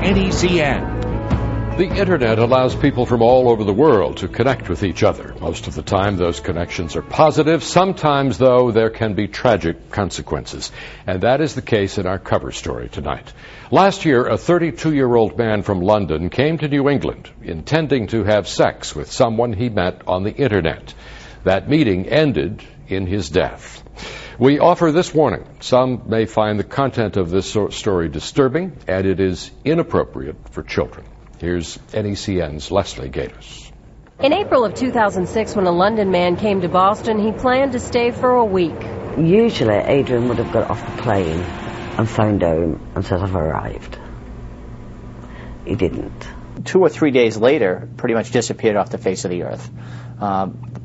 NECN. The internet allows people from all over the world to connect with each other. Most of the time, those connections are positive. Sometimes, though, there can be tragic consequences. And that is the case in our cover story tonight. Last year, a 32-year-old man from London came to New England intending to have sex with someone he met on the internet. That meeting ended in his death. We offer this warning. Some may find the content of this story disturbing, and it is inappropriate for children. Here's NECN's Leslie Gatiss. In April of 2006, when a London man came to Boston, he planned to stay for a week. Usually, Adrian would have got off the plane and phoned home and said, "I've arrived." He didn't. 2 or 3 days later, pretty much disappeared off the face of the earth.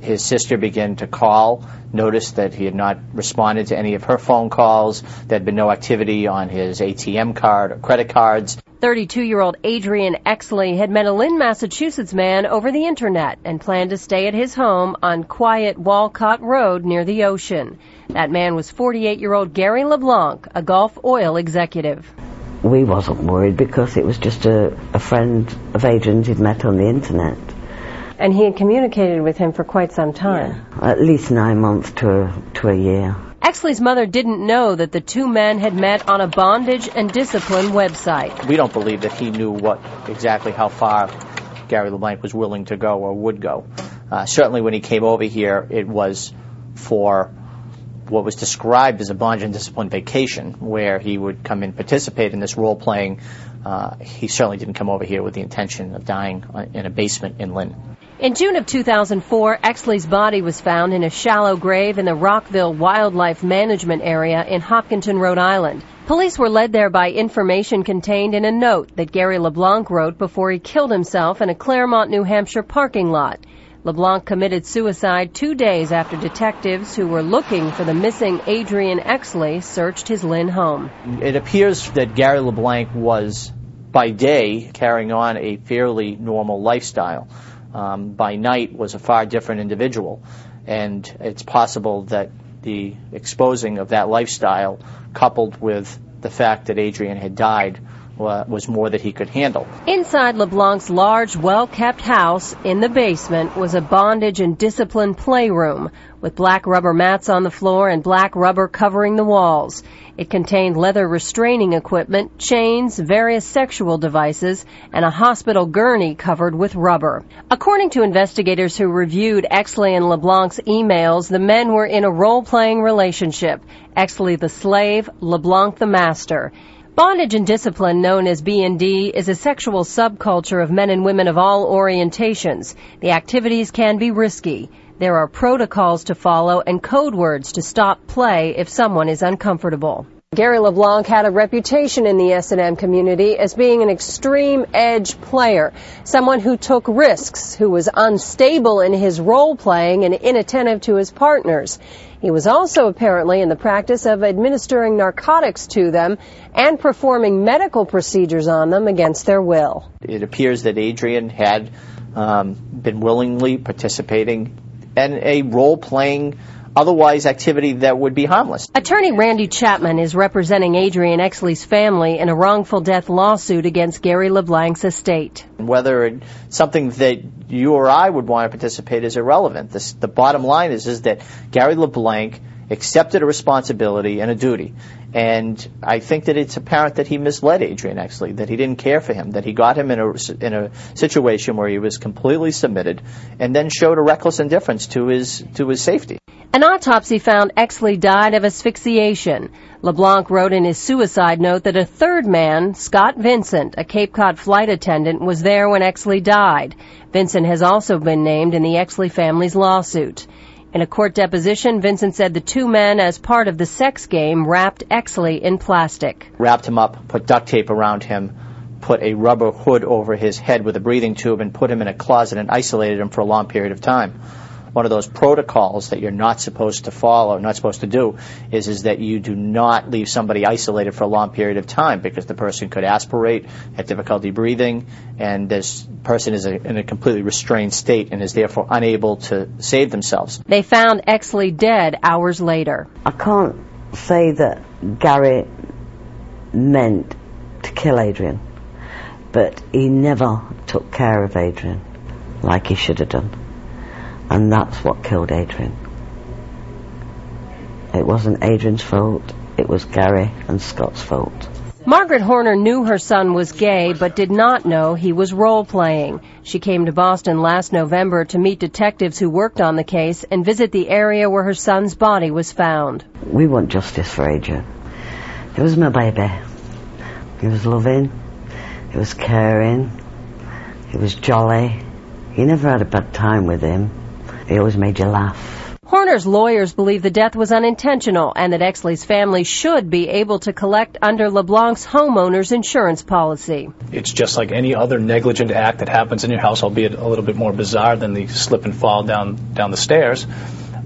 His sister began to call, noticed that he had not responded to any of her phone calls. There had been no activity on his ATM card or credit cards. 32-year-old Adrian Exley had met a Lynn, Massachusetts man over the internet and planned to stay at his home on quiet Walcott Road near the ocean. That man was 48-year-old Gary LeBlanc, a Gulf Oil executive. We wasn't worried because it was just a friend of Adrian's he'd met on the internet. And he had communicated with him for quite some time. Yeah, at least 9 months to a year. Exley's mother didn't know that the two men had met on a bondage and discipline website. We don't believe that he knew exactly how far Gary LeBlanc was willing to go or would go. Certainly when he came over here, it was for what was described as a bondage and discipline vacation, where he would come and participate in this role-playing. He certainly didn't come over here with the intention of dying in a basement in Lynn. In June of 2004, Exley's body was found in a shallow grave in the Rockville Wildlife Management Area in Hopkinton, Rhode Island. Police were led there by information contained in a note that Gary LeBlanc wrote before he killed himself in a Claremont, New Hampshire parking lot. LeBlanc committed suicide 2 days after detectives who were looking for the missing Adrian Exley searched his Lynn home. It appears that Gary LeBlanc was, by day, carrying on a fairly normal lifestyle. By night was a far different individual, and it's possible that the exposing of that lifestyle, coupled with the fact that Adrian had died, was more that he could handle. Inside LeBlanc's large, well-kept house, in the basement, was a bondage and discipline playroom with black rubber mats on the floor and black rubber covering the walls. It contained leather restraining equipment, chains, various sexual devices, and a hospital gurney covered with rubber. According to investigators who reviewed Exley and LeBlanc's emails, the men were in a role-playing relationship. Exley the slave, LeBlanc the master. Bondage and discipline, known as B&D, is a sexual subculture of men and women of all orientations. The activities can be risky. There are protocols to follow and code words to stop play if someone is uncomfortable. Gary LeBlanc had a reputation in the S&M community as being an extreme edge player, someone who took risks, who was unstable in his role-playing and inattentive to his partners. He was also apparently in the practice of administering narcotics to them and performing medical procedures on them against their will. It appears that Adrian had been willingly participating in a role-playing otherwise activity that would be harmless. Attorney Randy Chapman is representing Adrian Exley's family in a wrongful death lawsuit against Gary LeBlanc's estate. Whether it's something that you or I would want to participate is irrelevant. The bottom line is that Gary LeBlanc accepted a responsibility and a duty. And I think that it's apparent that he misled Adrian Exley, that he didn't care for him, that he got him in a situation where he was completely submitted and then showed a reckless indifference to his safety. An autopsy found Exley died of asphyxiation. LeBlanc wrote in his suicide note that a third man, Scott Vincent, a Cape Cod flight attendant, was there when Exley died. Vincent has also been named in the Exley family's lawsuit. In a court deposition, Vincent said the two men, as part of the sex game, wrapped Exley in plastic. Wrapped him up, put duct tape around him, put a rubber hood over his head with a breathing tube, and put him in a closet and isolated him for a long period of time. One of those protocols that you're not supposed to follow, not supposed to do, is that you do not leave somebody isolated for a long period of time, because the person could aspirate, have difficulty breathing, and this person is in a completely restrained state and is therefore unable to save themselves. They found Exley dead hours later. I can't say that Gary meant to kill Adrian. But he never took care of Adrian like he should have done. And that's what killed Adrian. It wasn't Adrian's fault, it was Gary and Scott's fault. Margaret Horner knew her son was gay, but did not know he was role-playing. She came to Boston last November to meet detectives who worked on the case and visit the area where her son's body was found. We want justice for Adrian. He was my baby. He was loving, he was caring, he was jolly. You never had a bad time with him. He always made you laugh. Horner's lawyers believe the death was unintentional and that Exley's family should be able to collect under LeBlanc's homeowner's insurance policy. It's just like any other negligent act that happens in your house, albeit a little bit more bizarre than the slip and fall down the stairs.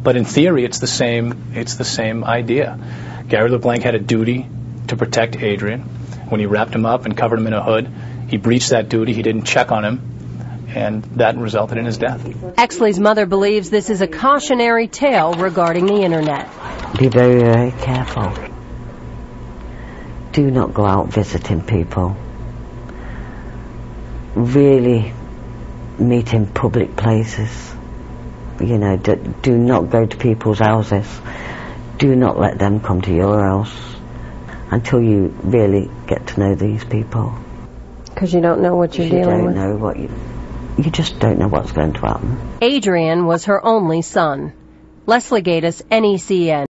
But in theory, it's the same idea. Gary LeBlanc had a duty to protect Adrian. When he wrapped him up and covered him in a hood, he breached that duty. He didn't check on him, and that resulted in his death. Exley's mother believes this is a cautionary tale regarding the Internet. Be very, very careful. Do not go out visiting people. Really meet in public places. You know, do not go to people's houses. Do not let them come to your house until you really get to know these people. Because you don't know what you're dealing with. You don't know what you just don't know what's going to happen. Adrian was her only son. Leslie Gatiss, NECN.